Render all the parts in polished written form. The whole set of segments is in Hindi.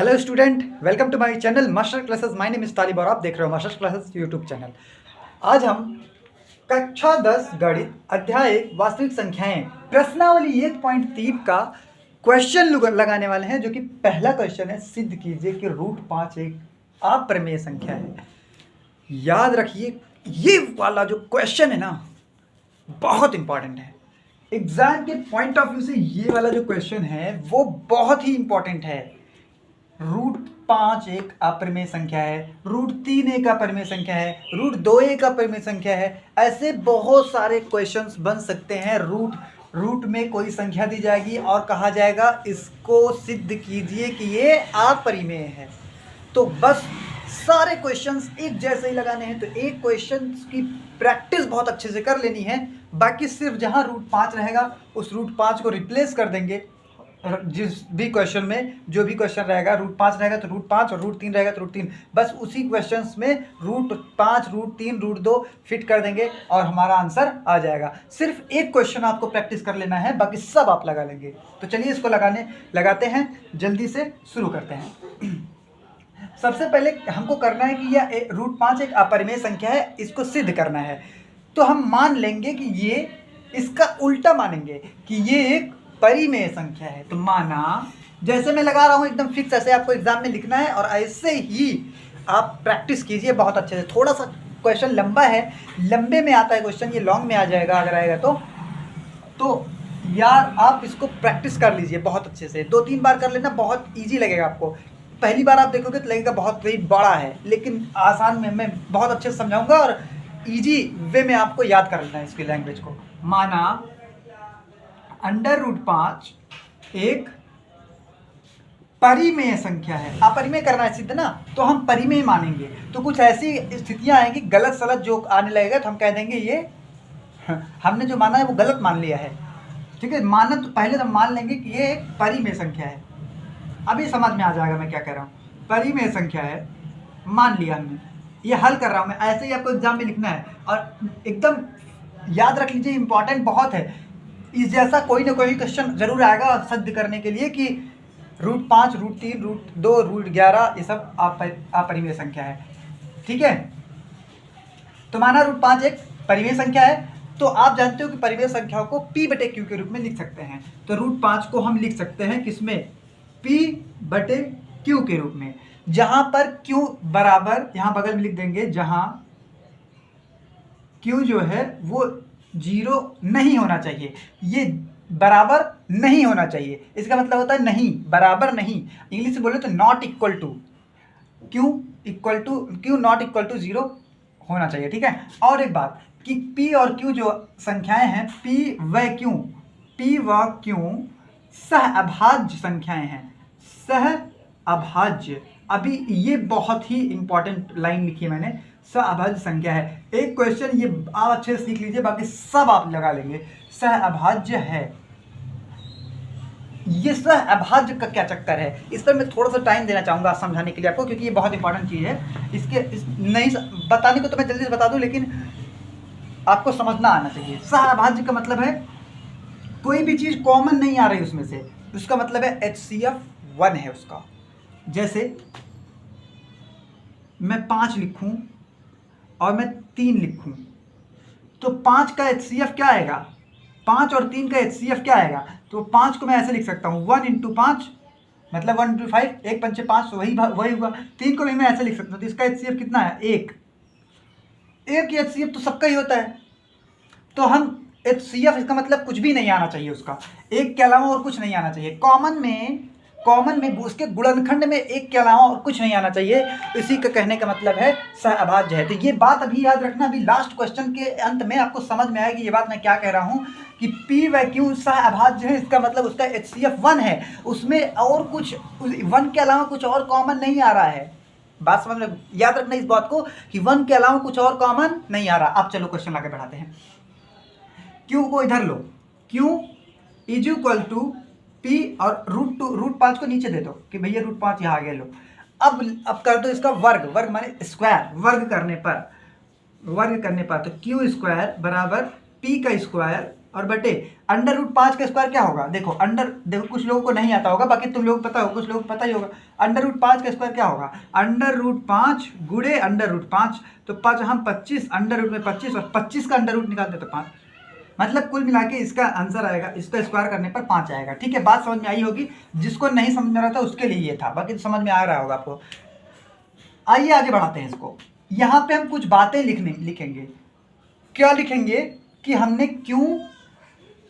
Hello student, welcome to my channel master classes. My name is Talib और आप देख रहे हो मास्टर क्लासेस यूट्यूब चैनल। आज हम कक्षा 10 गणित अध्याय 1 वास्तविक संख्याएं प्रश्नावली 1.3 का क्वेश्चन लगाने वाले हैं, जो कि पहला क्वेश्चन है, सिद्ध कीजिए कि √5 एक अप्रमेय संख्या है। याद रखिए, ये वाला जो क्वेश्चन है ना, बहुत इंपॉर्टेंट है। एग्जाम के पॉइंट ऑफ व्यू से ये वाला जो क्वेश्चन है वो बहुत ही इंपॉर्टेंट है। √5 एक अप्रमेय संख्या है, √3 एक अप्रमेय संख्या है, √2 एक अप्रमेय संख्या है। ऐसे बहुत सारे क्वेश्चंस बन सकते हैं। रूट में कोई संख्या दी जाएगी और कहा जाएगा इसको सिद्ध कीजिए कि ये अप्रमेय है। तो बस सारे क्वेश्चंस एक जैसे ही लगाने हैं, तो एक क्वेश्चन की प्रैक्टिस बहुत अच्छे से कर लेनी है। बाकी सिर्फ जहां √5 रहेगा उस √5 को रिप्लेस कर देंगे। जिस भी क्वेश्चन में जो भी क्वेश्चन रहेगा, √5 रहेगा तो √5 और √3 रहेगा तो √3, बस उसी क्वेश्चंस में √5 √3 √2 फिट कर देंगे और हमारा आंसर आ जाएगा। सिर्फ एक क्वेश्चन आपको प्रैक्टिस कर लेना है, बाकी सब आप लगा लेंगे। तो चलिए इसको लगाते हैं, जल्दी से शुरू करते हैं। सबसे पहले हमको करना है कि यह √5 एक अप्रमेय संख्या है, इसको सिद्ध करना है। तो हम मान लेंगे कि ये, इसका उल्टा मानेंगे कि ये एक परिमेय संख्या है। तो माना, जैसे मैं लगा रहा हूं एकदम फिक्स, ऐसे आपको एग्जाम में लिखना है और ऐसे ही आप प्रैक्टिस कीजिए बहुत अच्छे से। थोड़ा सा क्वेश्चन लंबा है, लंबे में आता है क्वेश्चन, ये लॉन्ग में आ जाएगा अगर आएगा तो यार आप इसको प्रैक्टिस कर लीजिए बहुत अच्छे से। 2-3 बार कर लेना, बहुत ईजी लगेगा आपको। पहली बार आप देखोगे तो लगेगा बहुत ही बड़ा है, लेकिन आसान में मैं बहुत अच्छे से समझाऊंगा और ईजी वे में आपको याद कर लेना है इसकी लैंग्वेज को। माना √5 एक परिमेय संख्या है। अपरिमेय करना है सिद्ध ना, तो हम परिमेय मानेंगे। तो कुछ ऐसी स्थितियां आएंगी, गलत सलत जो आने लगेगा तो हम कह देंगे ये हमने जो माना है वो गलत मान लिया है। ठीक है, माना तो पहले तो मान लेंगे कि ये एक परिमेय संख्या है। अभी समझ में आ जाएगा मैं क्या कह रहा हूँ। परिमेय संख्या है, मान लिया हमने, ये हल कर रहा हूँ मैं। ऐसे ही आपको एग्जाम में लिखना है और एकदम याद रख लीजिए, इंपॉर्टेंट बहुत है। इस जैसा कोई ना कोई क्वेश्चन जरूर आएगा सिद्ध करने के लिए कि √5 √3 √2 √11 ये सब अपरिमेय संख्या है। ठीक है, तो माना √5 एक परिमेय संख्या है। तो आप जानते हो कि परिमेय संख्याओं को P/Q के रूप में लिख सकते हैं। तो √5 को हम लिख सकते हैं किसमें? P/Q के रूप में, जहां पर Q बराबर, यहां बगल में लिख देंगे, जहां Q जो है वो 0 नहीं होना चाहिए, ये बराबर नहीं होना चाहिए। इसका मतलब होता है नहीं, बराबर नहीं। इंग्लिश में बोले तो not equal to, Q not equal to 0 होना चाहिए। ठीक है, और एक बात कि P और Q जो संख्याएं हैं, P व Q सहअभाज्य संख्याएं हैं। सहअभाज्य, अभी ये बहुत ही इंपॉर्टेंट लाइन लिखी है मैंने, सहअभाज्य संख्या है। एक क्वेश्चन ये आप अच्छे से सीख लीजिए, बाकी सब आप लगा लेंगे। सहअभाज्य है, ये सहअभाज्य का क्या चक्कर है, इस पर मैं थोड़ा सा टाइम देना चाहूंगा समझाने के लिए आपको, क्योंकि ये बहुत इंपॉर्टेंट चीज है। नहीं बताने को तो मैं जल्दी से बता दूं, लेकिन आपको समझना आना चाहिए। सहअभाज्य का मतलब है कोई भी चीज कॉमन नहीं आ रही उसमें से, उसका मतलब है HCF 1 है उसका। जैसे मैं 5 लिखूं और मैं 3 लिखूं, तो 5 का HCF क्या आएगा? 5 और 3 का HCF क्या आएगा? तो 5 को मैं ऐसे लिख सकता हूँ, 1 × 5 मतलब 1 × 5, 1 × 5 5, वही हुआ। 3 को भी मैं ऐसे लिख सकता हूँ, तो इसका HCF कितना है? 1। एक HCF तो सबका ही होता है। तो हम HCF, इसका मतलब कुछ भी नहीं आना चाहिए उसका, एक के अलावा और कुछ नहीं आना चाहिए। कॉमन में उसके गुणनखंड में एक के अलावा और कुछ नहीं आना चाहिए। इसी का कहने का मतलब है सहअभाज्य है। तो ये बात अभी याद रखना, अभी लास्ट क्वेश्चन के अंत में आपको समझ में आएगी ये बात मैं क्या कह रहा हूँ कि P व Q सहअभाज्य है। इसका मतलब उसका HCF 1 है, उसमें और कुछ 1 के अलावा कुछ और कॉमन नहीं आ रहा है। बात समझ में, याद रखना इस बात को कि 1 के अलावा कुछ और कॉमन नहीं आ रहा। अब चलो क्वेश्चन आगे बढ़ाते हैं। Q को इधर लो, Q = P और √5 को नीचे दे दो कि भैया √5 यहाँ आ गया। लो, अब कर दो इसका वर्ग माने स्क्वायर, वर्ग करने पर तो Q² बराबर P का स्क्वायर और बटे √5 का स्क्वायर क्या होगा, देखो कुछ लोगों को नहीं आता होगा, बाकी तुम लोग पता हो, कुछ लोग पता ही होगा। √5 का स्क्वायर क्या होगा, √5 गुणे √5, तो 5 हम 25, अंडर में 25 और 25 का अंडर रूट निकालते तो 5, मतलब कुल मिला के इसका आंसर आएगा, इसका स्क्वायर करने पर 5 आएगा। ठीक है, बात समझ में आई होगी। जिसको नहीं समझ में रहा था उसके लिए ये था, बाकी तो समझ में आ रहा होगा आपको। आइए आगे बढ़ाते हैं इसको। यहाँ पे हम कुछ बातें लिखेंगे। क्या लिखेंगे कि हमने क्यों,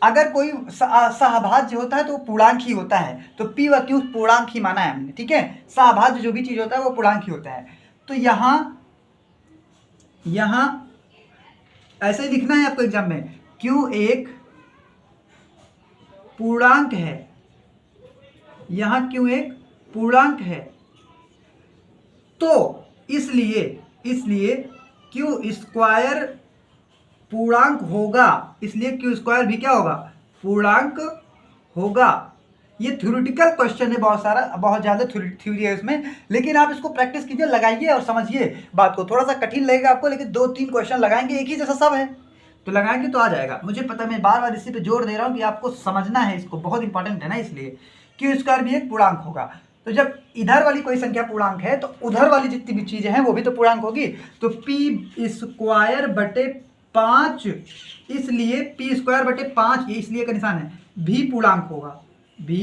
अगर कोई सहभाज्य होता है तो वो पूर्णांक ही होता है, तो पी व क्यू पूर्णांक ही माना है हमने। ठीक है, सहभाज्य जो भी चीज होता है वो पूर्णांक ही होता है। तो यहाँ ऐसे ही लिखना है आपको एग्जाम में, क्यू एक पूर्णांक है, यहाँ क्यू एक पूर्णांक है, तो इसलिए क्यू स्क्वायर पूर्णांक होगा, इसलिए क्यू स्क्वायर भी क्या होगा, पूर्णांक होगा। ये थ्योरेटिकल क्वेश्चन है, बहुत ज़्यादा थ्योरी है इसमें, लेकिन आप इसको प्रैक्टिस कीजिए, लगाइए और समझिए बात को। थोड़ा सा कठिन लगेगा आपको, लेकिन 2-3 क्वेश्चन लगाएंगे, एक ही जैसा सब है तो लगाएंगे तो आ जाएगा। मुझे पता है, मैं बार बार इसी पे जोर दे रहा हूँ कि आपको समझना है इसको, बहुत इंपॉर्टेंट है ना, इसलिए क्यू स्क्वायर भी एक पूर्णांक होगा। तो जब इधर वाली कोई संख्या पूर्णांक है तो उधर वाली जितनी भी चीज़ें हैं वो भी तो पूर्णांक होगी। तो पी स्क्वायर बटे 5, इसलिए पी स्क्वायर बटे 5, ये इसलिए का निशान है, भी पूर्णांक होगा, भी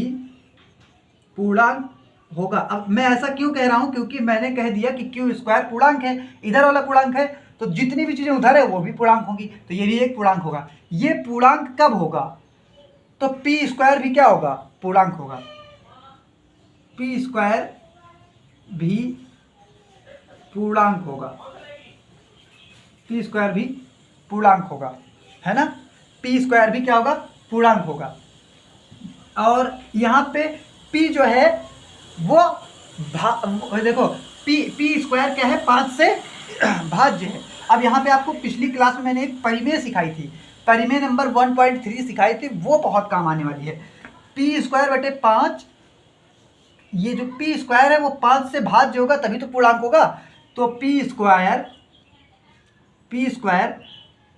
पूर्णांक होगा। अब मैं ऐसा क्यों कह रहा हूं, क्योंकि मैंने कह दिया कि क्यू स्क्वायर पूर्णांक है, इधर वाला पूर्णांक है, तो जितनी भी चीजें उधर है वो भी पूर्णांक होगी, तो ये भी एक पूर्णांक होगा। ये पूर्णांक कब होगा, तो पी स्क्वायर भी क्या होगा, पूर्णांक होगा, पी स्क्वायर भी पूर्णांक होगा, पी स्क्वायर भी पूर्णांक होगा, है ना, पी स्क्वायर भी क्या होगा, पूर्णांक होगा। और यहाँ पे पी जो है वो देखो पी स्क्वायर क्या है, 5 से भाज्य है। अब यहाँ पे आपको पिछली क्लास में मैंने एक परिमेय सिखाई थी, परिमेय नंबर 1.3 सिखाई थी, वो बहुत काम आने वाली है। पी स्क्वायर बटे 5, ये जो पी स्क्वायर है वो 5 से भाज्य होगा तभी तो पूर्णांक होगा। तो पी स्क्वायर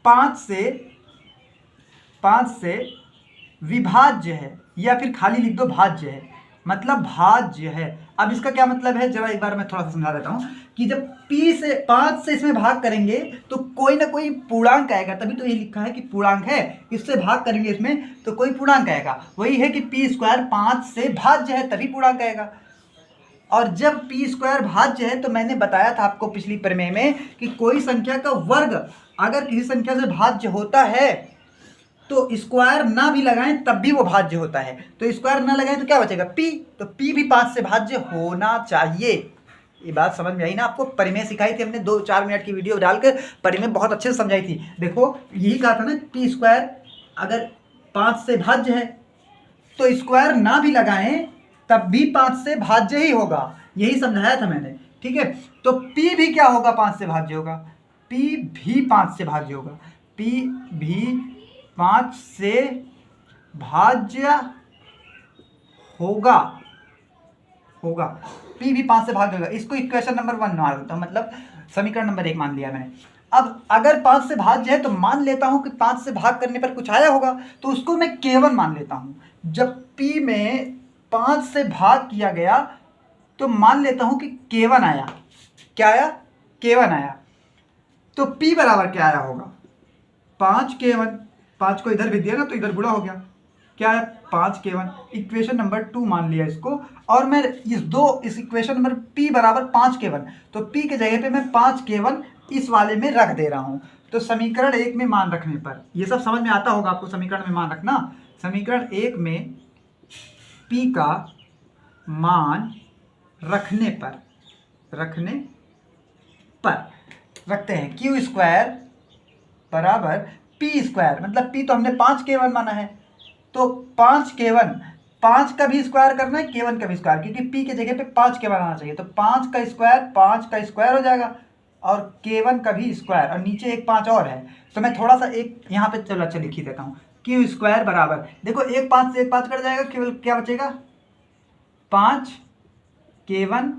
5 से विभाज्य है, या फिर खाली लिख दो भाज्य है, मतलब भाज्य है। अब इसका क्या मतलब है, जरा एक बार मैं थोड़ा सा समझा देता हूँ कि जब p 5 से इसमें भाग करेंगे तो कोई ना कोई पूर्णांक आएगा, तभी तो ये लिखा है कि पूर्णांक है, इससे भाग करेंगे इसमें तो कोई पूर्णांक आएगा। वही है कि पी स्क्वायर 5 से भाज्य है तभी पूर्णांक आएगा। और जब पी स्क्वायर भाज्य है तो मैंने बताया था आपको पिछली प्रमेय में कि कोई संख्या का वर्ग अगर किसी संख्या से भाज्य होता है तो स्क्वायर ना भी लगाएं तब भी वो भाज्य होता है। तो स्क्वायर ना लगाएं तो क्या बचेगा, पी, तो पी भी 5 से भाज्य होना चाहिए। ये बात समझ में आई ना आपको, परिमेय सिखाई थी हमने, 2-4 मिनट की वीडियो डालकर परिमेय बहुत अच्छे से समझाई थी। देखो यही कहा था ना, पी स्क्वायर अगर 5 से भाज्य है तो स्क्वायर ना भी लगाएं तब भी 5 से भाज्य ही होगा, यही समझाया था मैंने। ठीक है, तो P भी क्या होगा, 5 से भाज्य होगा, P भी 5 से भाज्य होगा, P भी 5 से भाज्य होगा, P भी 5 से भाज्य होगा। इसको इक्वेशन नंबर 1 मान लेता हूँ, मतलब समीकरण नंबर 1 मान लिया मैंने। अब अगर 5 से भाज्य है तो मान लेता हूँ कि 5 से भाग करने पर कुछ आया होगा, तो उसको मैं K1 मान लेता हूँ। जब P में 5 से भाग किया गया तो मान लेता हूं कि K1 आया। क्या आया, K1 आया। तो P बराबर क्या आया होगा, 5K1, 5 को इधर भी दिया ना तो इधर गुणा हो गया, क्या है 5K1, इक्वेशन नंबर 2 मान लिया इसको। और मैं इस इक्वेशन नंबर P बराबर 5K1, तो P के जगह पे मैं 5K1 इस वाले में रख दे रहा हूं। तो समीकरण 1 में मान रखने पर, ये सब समझ में आता होगा आपको, समीकरण में मान रखना। समीकरण 1 में P का मान रखने पर रखते हैं, क्यू स्क्वायर बराबर पी स्क्वायर, मतलब P तो हमने 5K1 माना है, तो 5K1, 5 का भी स्क्वायर करना है, K1 का भी स्क्वायर, क्योंकि P के जगह पे 5K1 आना चाहिए। तो 5 का स्क्वायर हो जाएगा और K1 का भी स्क्वायर, और नीचे एक 5 और है, तो मैं थोड़ा सा एक यहाँ पे चलो अच्छा लिख ही देता हूँ। क्यू स्क्वायर बराबर, देखो एक 5 से एक 5 कट जाएगा, केवल क्या बचेगा, 5K1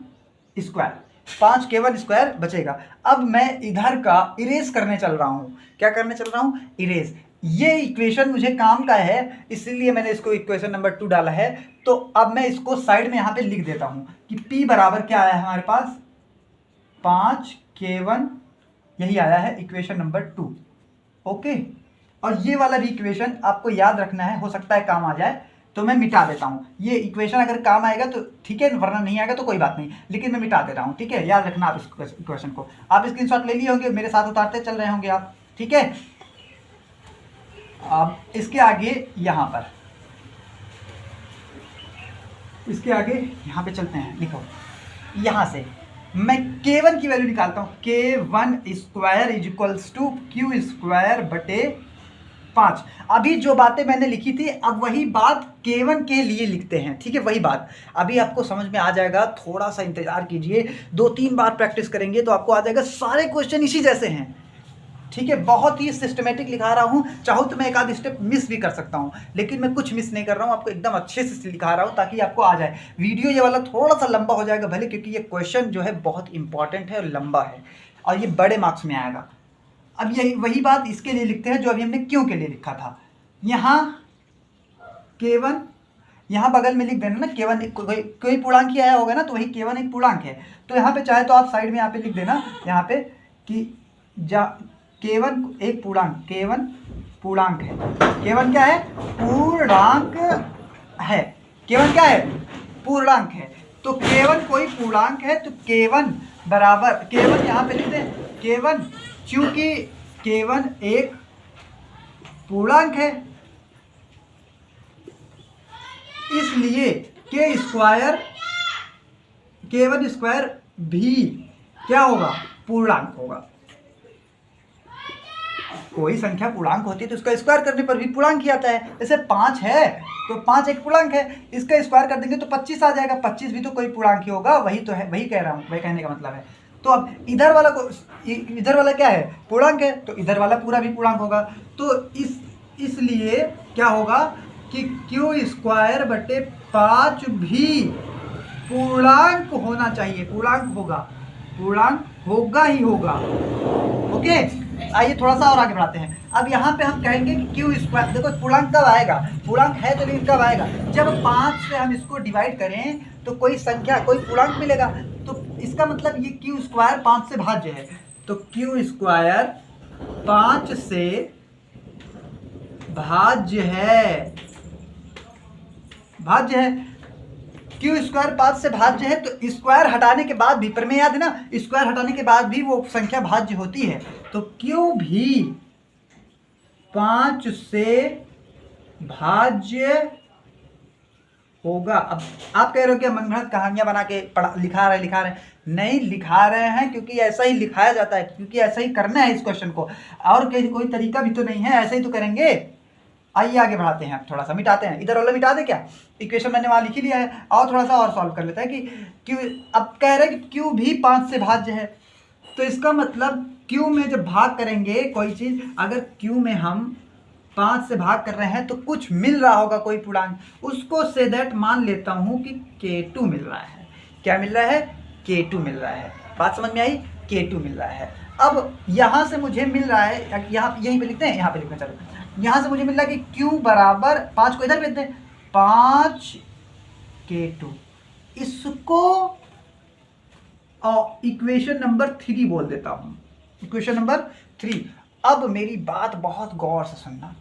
स्क्वायर, 5K1 स्क्वायर बचेगा। अब मैं इधर का इरेज करने चल रहा हूँ, क्या करने चल रहा हूँ, इरेज। ये इक्वेशन मुझे काम का है, इसलिए मैंने इसको इक्वेशन नंबर 2 डाला है। तो अब मैं इसको साइड में यहाँ पे लिख देता हूँ कि P बराबर क्या आया है हमारे पास, 5K1, यही आया है इक्वेशन नंबर 2। ओके, और ये वाला भी इक्वेशन आपको याद रखना है, हो सकता है काम आ जाए, तो मैं मिटा देता हूँ। ये इक्वेशन अगर काम आएगा तो ठीक है, वरना नहीं आएगा तो कोई बात नहीं, लेकिन मैं मिटा दे रहा हूँ। ठीक है, याद रखना आप इस इक्वेशन को। आप स्क्रीनशॉट ले लिए होंगे, मेरे साथ उतारते चल रहे होंगे आप। ठीक है, अब इसके आगे यहाँ पर, इसके आगे यहाँ पे चलते हैं। लिखो, यहाँ से मैं K1 की वैल्यू निकालता हूँ। K1 square is equals to Q square बटे 5। अभी जो बातें मैंने लिखी थी, अब वही बात K1 के लिए लिखते हैं। ठीक है, वही बात अभी आपको समझ में आ जाएगा, थोड़ा सा इंतजार कीजिए, 2-3 बार प्रैक्टिस करेंगे तो आपको आ जाएगा। सारे क्वेश्चन इसी जैसे हैं। ठीक है, बहुत ही सिस्टमेटिक लिखा रहा हूँ, चाहूँ तो मैं एक आध स्टेप मिस भी कर सकता हूँ, लेकिन मैं कुछ मिस नहीं कर रहा हूँ, आपको एकदम अच्छे से लिखा रहा हूँ ताकि आपको आ जाए। वीडियो ये वाला थोड़ा सा लंबा हो जाएगा भले, क्योंकि ये क्वेश्चन जो है बहुत इंपॉर्टेंट है और लंबा है, और ये बड़े मार्क्स में आएगा। अब यही वही बात इसके लिए लिखते हैं जो अभी हमने क्यों के लिए लिखा था। यहाँ K1 यहाँ बगल में लिख देना ना, K1 कोई पूर्णांक ही आया होगा ना, तो वही K1 एक पूर्णांक है। तो यहाँ पे चाहे तो आप साइड में यहाँ पे लिख देना, यहाँ पे कि K1 एक पूर्णांक, K1 पूर्णांक है। K1 क्या है, पूर्णांक है। K1 क्या है, पूर्णांक है। तो K1 कोई पूर्णांक है, तो K1 बराबर, K1 यहाँ पे लिख दें, K1 चूंकि K1 एक पूर्णांक है, इसलिए K स्क्वायर, K1 स्क्वायर भी क्या होगा, पूर्णांक होगा। कोई संख्या पूर्णांक होती है तो उसका स्क्वायर करने पर भी पूर्णांक ही आता है। जैसे 5 है तो 5 एक पूर्णांक है, इसका स्क्वायर कर देंगे तो 25 आ जाएगा। 25 भी तो कोई पूर्णांक ही होगा, वही तो है, वही कह रहा हूँ, वही कहने का मतलब है। तो अब इधर वाला को, इधर वाला क्या है, पूर्णांक है, तो इधर वाला पूरा भी पूर्णांक होगा। तो इसलिए क्या होगा कि क्यू स्क्वायर बटे 5 भी पूर्णांक होना चाहिए, पूर्णांक होगा, पूर्णांक होगा ही होगा। ओके, आइए थोड़ा सा और आगे बढ़ाते हैं। अब यहाँ पे हम कहेंगे कि क्यू स्क्वायर, देखो पूर्णांक कब आएगा, पूर्णांक है तो लेकिन कब आएगा, जब 5 से हम इसको डिवाइड करें तो कोई संख्या, कोई पूर्णांक मिलेगा। तो इसका मतलब ये क्यू स्क्वायर 5 से भाज्य है, तो क्यू स्क्वायर 5 से भाज्य है, भाज्य है। क्यू स्क्वायर 5 से भाज्य है, तो स्क्वायर हटाने के बाद भी, पर में याद है ना, स्क्वायर हटाने के बाद भी वो संख्या भाज्य होती है। तो क्यू भी 5 से भाज्य होगा। अब आप कह रहे हो कि मनगढ़ंत कहानियां बना के लिखा रहे, नहीं लिखा रहे हैं, क्योंकि ऐसा ही लिखाया जाता है, क्योंकि ऐसा ही करना है इस क्वेश्चन को, और कोई तरीका भी तो नहीं है, ऐसे ही तो करेंगे। आइए आगे बढ़ाते हैं, थोड़ा सा मिटाते हैं, इधर वाला मिटा दे क्या, इक्वेशन मैंने वहाँ लिख ही लिया है, और थोड़ा सा और सॉल्व कर लेते हैं कि क्यू, अब कह रहे हैं कि क्यू भी 5 से भाज्य है, तो इसका मतलब क्यू में जब भाग करेंगे कोई चीज़, अगर क्यू में हम 5 से भाग कर रहे हैं तो कुछ मिल रहा होगा, कोई पूर्णांक, उसको से दैट मान लेता हूँ कि K2 मिल रहा है। क्या मिल रहा है, K2 मिल रहा है। बात समझ में आई, K2 मिल रहा है। अब यहाँ से मुझे मिल रहा है, यहाँ यहीं पे लिखते हैं, यहाँ पे लिखना, चलो यहाँ से मुझे मिल रहा है कि Q बराबर 5 को इधर भेज दें, 5 K2, इसको इक्वेशन नंबर 3 बोल देता हूँ, इक्वेशन नंबर 3। अब मेरी बात बहुत गौर से सुनना,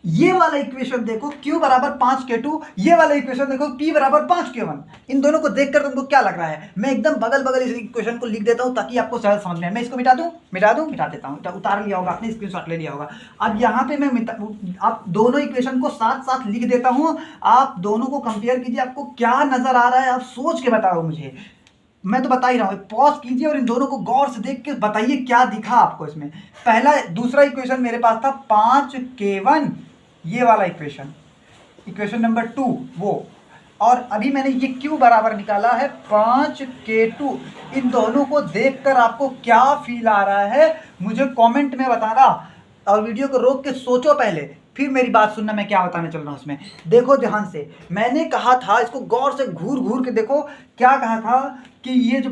ये वाला इक्वेशन देखो Q बराबर 5 K2, ये वाला इक्वेशन देखो P बराबर 5 K1। इन दोनों को देखकर तुमको क्या लग रहा है, मैं एकदम बगल बगल इस इक्वेशन को लिख देता हूँ ताकि आपको सहज समझ में आए। मैं इसको मिटा देता हूँ, उतार लिया होगा आपने, स्क्रीनशॉट ले लिया होगा। अब यहाँ पे मैं आप दोनों इक्वेशन को साथ साथ लिख देता हूँ, आप दोनों को कंपेयर कीजिए, आपको क्या नजर आ रहा है आप सोच के बताओ मुझे, मैं तो बता ही रहा हूँ। पॉज कीजिए और इन दोनों को गौर से देख के बताइए क्या दिखा आपको इसमें। पहला, दूसरा इक्वेशन मेरे पास था 5K1, ये वाला इक्वेशन, इक्वेशन नंबर 2 वो, और अभी मैंने ये Q बराबर निकाला है 5K2। इन दोनों को देखकर आपको क्या फील आ रहा है मुझे कमेंट में बताना, और वीडियो को रोक के सोचो पहले, फिर मेरी बात सुनना, मैं क्या बताने चल रहा हूँ उसमें। देखो ध्यान से, मैंने कहा था, इसको गौर से घूर घूर के देखो, क्या कहा था कि ये जो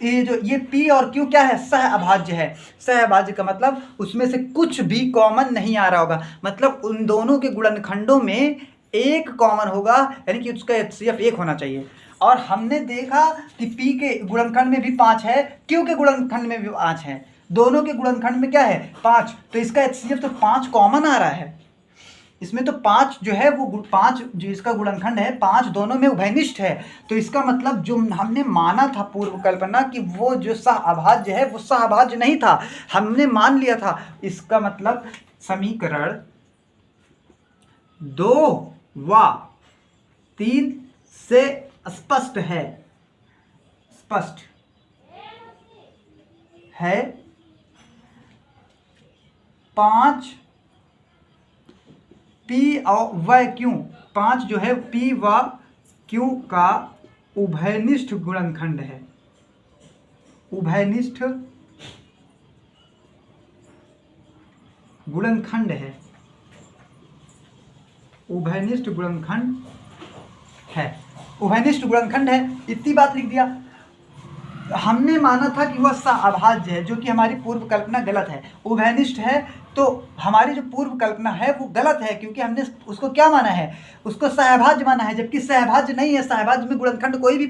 ये P और Q क्या है, सह अभाज्य है। सह अभाज्य का मतलब उसमें से कुछ भी कॉमन नहीं आ रहा होगा, मतलब उन दोनों के गुणनखंडों में एक कॉमन होगा, यानी कि उसका HCF 1 होना चाहिए। और हमने देखा कि P के गुणनखंड में भी 5 है, Q के गुणनखंड में भी 5 है, दोनों के गुणनखंड में क्या है 5, तो इसका HCF तो 5 कॉमन आ रहा है। इसमें तो 5 जो है वो 5 जो इसका गुणनखंड है 5 दोनों में उभयनिष्ठ है। तो इसका मतलब जो हमने माना था पूर्व कल्पना कि वो जो सह अभाज्य है वो सह अभाज्य नहीं था, हमने मान लिया था। इसका मतलब समीकरण 2 व 3 से स्पष्ट है, स्पष्ट है 5 P और व Q, 5 जो है P व Q का उभयनिष्ठ गुणनखंड है, उभयनिष्ठ गुणनखंड है, उभयनिष्ठ गुणनखंड है, उभयनिष्ठ गुणनखंड है। इतनी बात लिख दिया। हमने माना था कि वह सह अभाज्य है, जो कि हमारी पूर्व कल्पना गलत है। उभयनिष्ठ है तो हमारी जो पूर्व कल्पना है वो गलत है, क्योंकि हमने उसको क्या माना है, उसको सहभाज्य माना है, जबकि सहभाज्य नहीं है। सहभाज्य में गुणनखंड कोई भी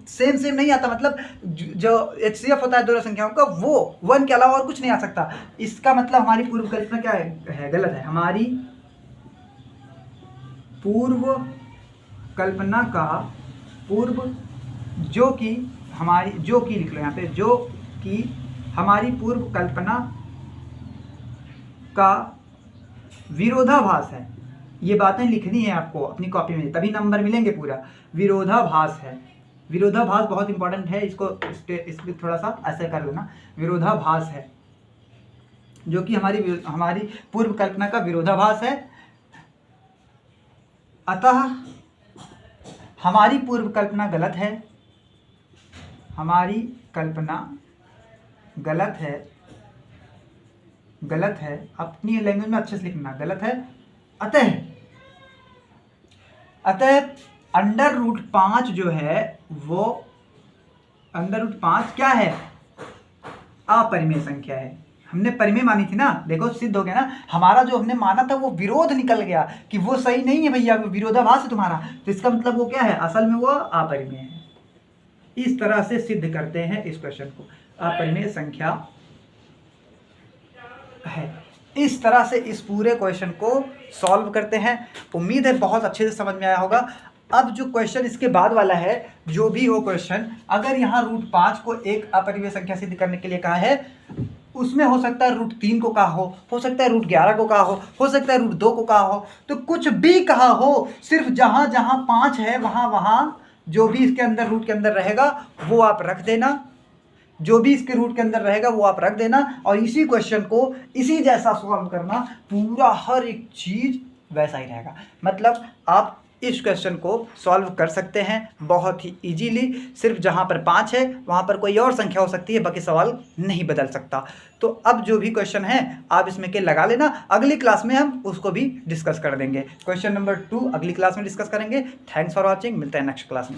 सेम नहीं आता, मतलब जो HCF होता है दोनों संख्याओं का वो 1 के अलावा और कुछ नहीं आ सकता। इसका मतलब हमारी पूर्व कल्पना क्या है, गलत है। हमारी पूर्व कल्पना का जो कि लिख लो यहाँ पे, जो कि हमारी पूर्व कल्पना का विरोधाभास है। ये बातें लिखनी है आपको अपनी कॉपी में, तभी नंबर मिलेंगे पूरा। विरोधाभास है, विरोधाभास बहुत इंपॉर्टेंट है, इसको थोड़ा सा ऐसे कर लेना। विरोधाभास है जो कि हमारी पूर्व कल्पना का विरोधाभास है। अतः हमारी पूर्व कल्पना गलत है, हमारी कल्पना गलत है, अपनी लैंग्वेज में अच्छे से लिखना, गलत है। अतः √5 जो है वो √5 क्या है, अपरिमेय संख्या है। हमने परिमेय मानी थी ना, देखो सिद्ध हो गया ना। हमारा जो हमने माना था वो विरोध निकल गया कि वो सही नहीं है भैया, विरोधाभास है तुम्हारा, तो इसका मतलब वो क्या है, असल में वो अपरिमेय है। इस तरह से सिद्ध करते हैं इस क्वेश्चन को, अपरिमेय संख्या है। इस तरह से इस पूरे क्वेश्चन को सॉल्व करते हैं। उम्मीद है बहुत अच्छे से समझ में आया होगा। अब जो क्वेश्चन इसके बाद वाला है, जो भी हो क्वेश्चन, अगर यहाँ √5 को एक अपरिमेय संख्या सिद्ध करने के लिए कहा है, उसमें हो सकता है √3 को कहा हो सकता है √11 को कहा हो सकता है √2 को कहा हो, तो कुछ भी कहा हो, सिर्फ जहाँ जहाँ 5 है वहाँ जो भी इसके अंदर रूट के अंदर रहेगा वो आप रख देना, जो भी इसके रूट के अंदर रहेगा वो आप रख देना, और इसी क्वेश्चन को इसी जैसा सॉल्व करना। पूरा हर एक चीज़ वैसा ही रहेगा। मतलब आप इस क्वेश्चन को सॉल्व कर सकते हैं बहुत ही इजीली। सिर्फ जहाँ पर 5 है वहाँ पर कोई और संख्या हो सकती है, बाकी सवाल नहीं बदल सकता। तो अब जो भी क्वेश्चन है आप इसमें के लगा लेना, अगली क्लास में हम उसको भी डिस्कस कर देंगे। क्वेश्चन नंबर 2 अगली क्लास में डिस्कस करेंगे। थैंक्स फॉर वॉचिंग, मिलते हैं नेक्स्ट क्लास में।